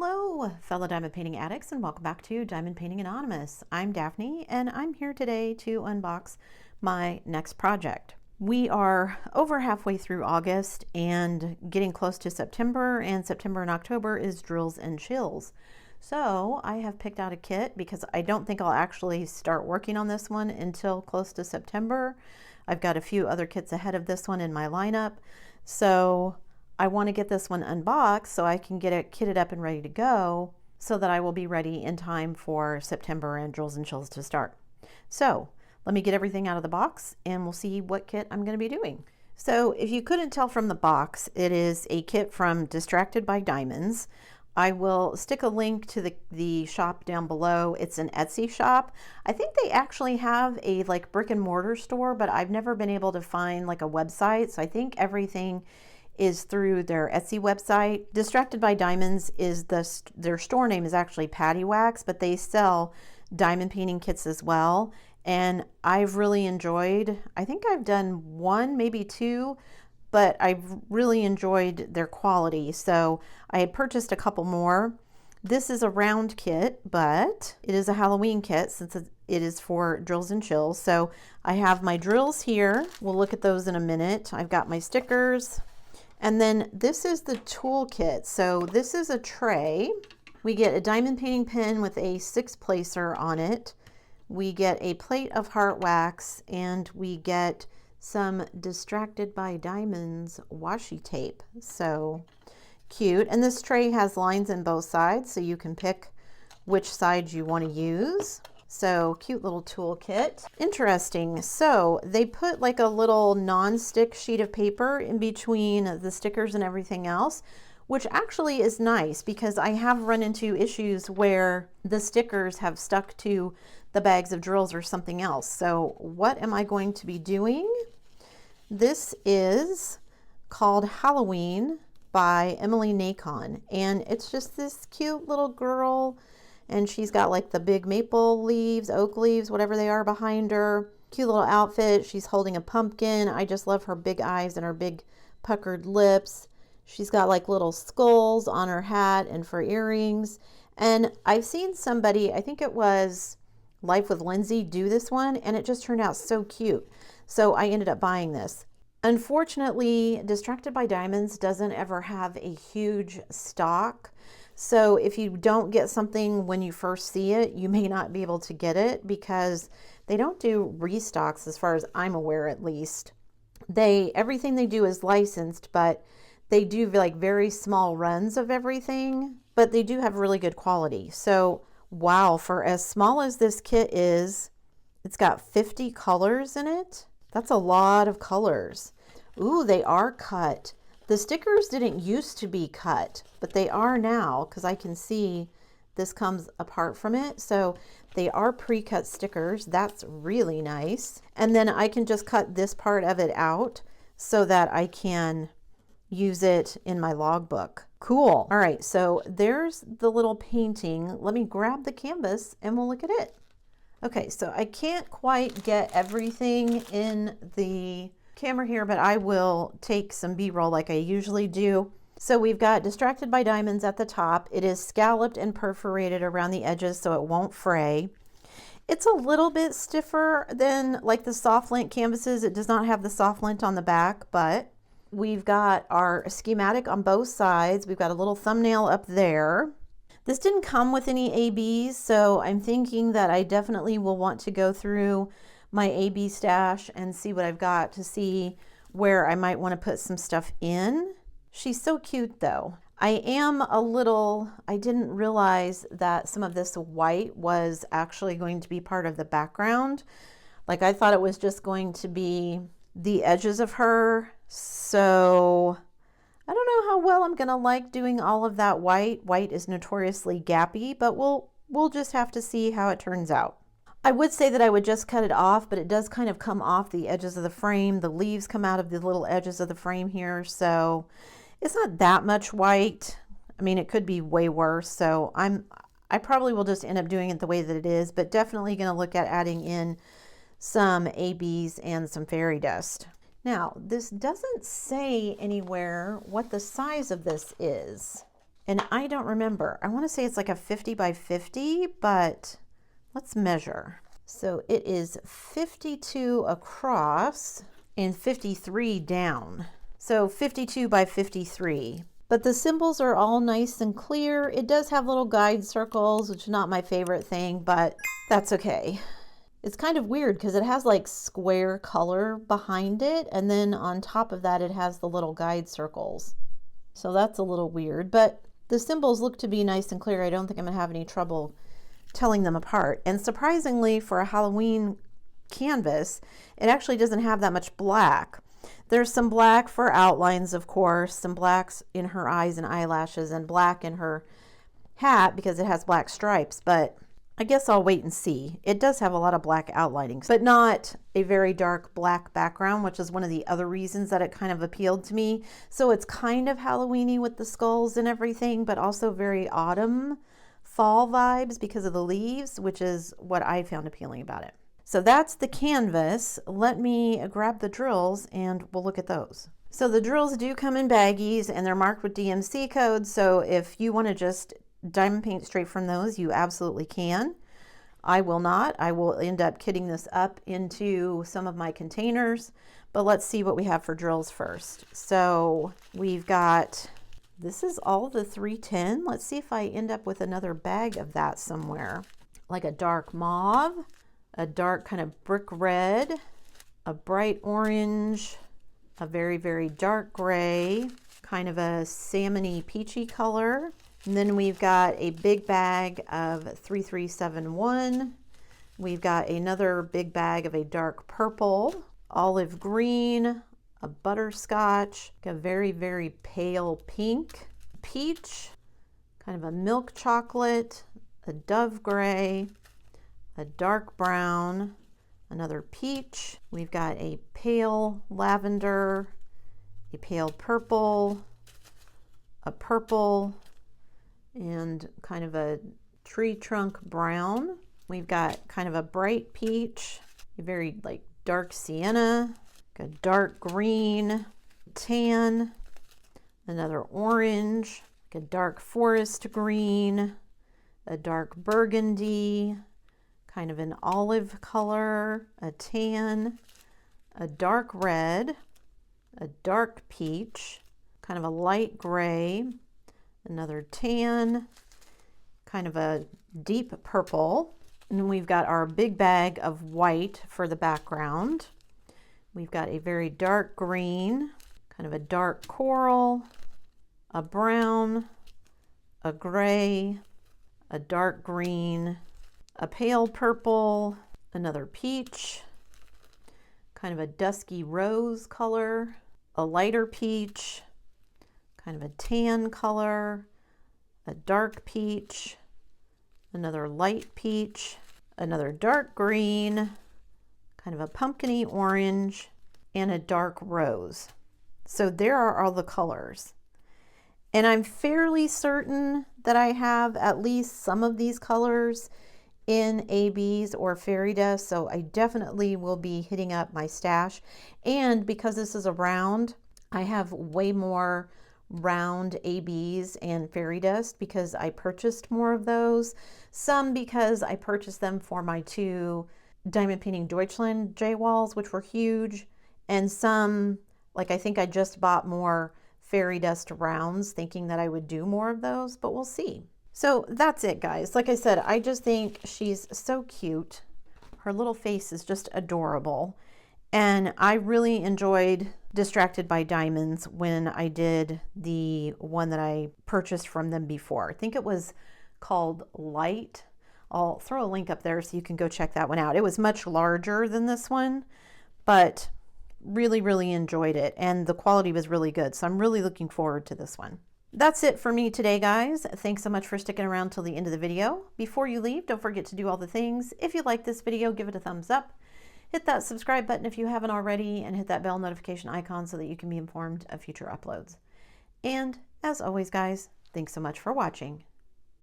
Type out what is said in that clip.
Hello, fellow diamond painting addicts, and welcome back to Diamond Painting Anonymous. I'm Daphne, and I'm here today to unbox my next project. We are over halfway through August and getting close to September, and September and October is drills and chills. So I have picked out a kit because I don't think I'll actually start working on this one until close to September. I've got a few other kits ahead of this one in my lineup. So I want to get this one unboxed so I can get it kitted up and ready to go so that I will be ready in time for September and drills and chills to start. So let me get everything out of the box and we'll see what kit I'm going to be doing. So if you couldn't tell from the box, it is a kit from Distracted by Diamonds. I will stick a link to the shop down below. It's an Etsy shop. I think they actually have a like brick and mortar store, but I've never been able to find like a website. So I think everything is through their Etsy website. Distracted by Diamonds is their store name is actually Patty Wax, but they sell diamond painting kits as well. And I've really enjoyed, I think I've done one, maybe two, but I've really enjoyed their quality. So I had purchased a couple more. This is a round kit, but it is a Halloween kit since it is for drills and chills. So I have my drills here. We'll look at those in a minute. I've got my stickers. And then this is the toolkit. So this is a tray. We get a diamond painting pen with a 6-placer on it. We get a plate of heart wax, and we get some Distracted by Diamonds washi tape. So cute. And this tray has lines in both sides, so you can pick which side you want to use. So cute little toolkit. Interesting. So they put like a little non-stick sheet of paper in between the stickers and everything else, which actually is nice because I have run into issues where the stickers have stuck to the bags of drills or something else. So what am I going to be doing? This is called Halloween by Emily Nacon, and it's just this cute little girl. And she's got like the big maple leaves, oak leaves, whatever they are behind her. Cute little outfit. She's holding a pumpkin. I just love her big eyes and her big puckered lips. She's got like little skulls on her hat and for earrings. And I've seen somebody, I think it was Life with Lindsay, do this one, and it just turned out so cute. So I ended up buying this. Unfortunately, Distracted by Diamonds doesn't ever have a huge stock. So if you don't get something when you first see it, you may not be able to get it because they don't do restocks as far as I'm aware, at least. Everything they do is licensed, but they do like very small runs of everything, but they do have really good quality. So wow, for as small as this kit is, it's got 50 colors in it. That's a lot of colors. Ooh, they are cut. The stickers didn't used to be cut, but they are now because I can see this comes apart from it. So they are pre-cut stickers. That's really nice. And then I can just cut this part of it out so that I can use it in my logbook. Cool. All right, so there's the little painting. Let me grab the canvas and we'll look at it. Okay, so I can't quite get everything in the camera here, but I will take some B-roll like I usually do. So we've got Distracted by Diamonds at the top. It is scalloped and perforated around the edges so it won't fray. It's a little bit stiffer than like the soft lint canvases. It does not have the soft lint on the back, but we've got our schematic on both sides. We've got a little thumbnail up there. This didn't come with any ABs, so I'm thinking that I definitely will want to go through my AB stash and see what I've got to see where I might want to put some stuff in. She's so cute though. I didn't realize that some of this white was actually going to be part of the background. Like I thought it was just going to be the edges of her. So I don't know how well I'm gonna like doing all of that white. White is notoriously gappy, but we'll just have to see how it turns out. I would say that I would just cut it off, but it does kind of come off the edges of the frame. The leaves come out of the little edges of the frame here, so it's not that much white. I mean, it could be way worse, so I probably will just end up doing it the way that it is, but definitely gonna look at adding in some ABs and some fairy dust. Now, this doesn't say anywhere what the size of this is. And I don't remember. I want to say it's like a 50 by 50, but let's measure. So it is 52 across and 53 down. So 52 by 53. But the symbols are all nice and clear. It does have little guide circles, which is not my favorite thing, but that's okay. It's kind of weird because it has like square color behind it, and then on top of that it has the little guide circles. So that's a little weird, but the symbols look to be nice and clear. I don't think I'm gonna have any trouble telling them apart. And surprisingly, for a Halloween canvas, it actually doesn't have that much black. There's some black for outlines, of course, some blacks in her eyes and eyelashes, and black in her hat because it has black stripes, but I guess I'll wait and see. It does have a lot of black outlining, but not a very dark black background, which is one of the other reasons that it kind of appealed to me. So it's kind of Halloween-y with the skulls and everything, but also very autumn, fall vibes because of the leaves, which is what I found appealing about it. So that's the canvas. Let me grab the drills and we'll look at those. So the drills do come in baggies and they're marked with DMC codes. So if you want to just diamond paint straight from those, you absolutely can. I will not. I will end up kitting this up into some of my containers, but let's see what we have for drills first. So we've got, this is all the 310. Let's see if I end up with another bag of that somewhere. Like a dark mauve, a dark kind of brick red, a bright orange, a very, very dark gray, kind of a salmony peachy color. And then we've got a big bag of 3371. We've got another big bag of a dark purple, olive green, a butterscotch, a very, very pale pink, peach, kind of a milk chocolate, a dove gray, a dark brown, another peach. We've got a pale lavender, a pale purple, a purple, and kind of a tree trunk brown. We've got kind of a bright peach, a very like dark sienna, a dark green, tan, another orange, a dark forest green, a dark burgundy, kind of an olive color, a tan, a dark red, a dark peach, kind of a light gray, another tan, kind of a deep purple, and then we've got our big bag of white for the background. We've got a very dark green, kind of a dark coral, a brown, a gray, a dark green, a pale purple, another peach, kind of a dusky rose color, a lighter peach, kind of a tan color, a dark peach, another light peach, another dark green, kind of a pumpkin-y orange, and a dark rose. So there are all the colors. And I'm fairly certain that I have at least some of these colors in ABs or fairy dust, so I definitely will be hitting up my stash. And because this is a round, I have way more round ABs and fairy dust because I purchased more of those. Some because I purchased them for my 2 Diamond Painting Deutschland J walls, which were huge, and some, like I think I just bought more fairy dust rounds thinking that I would do more of those, but we'll see. So that's it, guys. Like I said, I just think she's so cute. Her little face is just adorable. And I really enjoyed Distracted by Diamonds when I did the one that I purchased from them before. I think it was called Light. I'll throw a link up there so you can go check that one out. It was much larger than this one, but really, really enjoyed it. And the quality was really good. So I'm really looking forward to this one. That's it for me today, guys. Thanks so much for sticking around till the end of the video. Before you leave, don't forget to do all the things. If you like this video, give it a thumbs up. Hit that subscribe button if you haven't already, and hit that bell notification icon so that you can be informed of future uploads. And as always, guys, thanks so much for watching.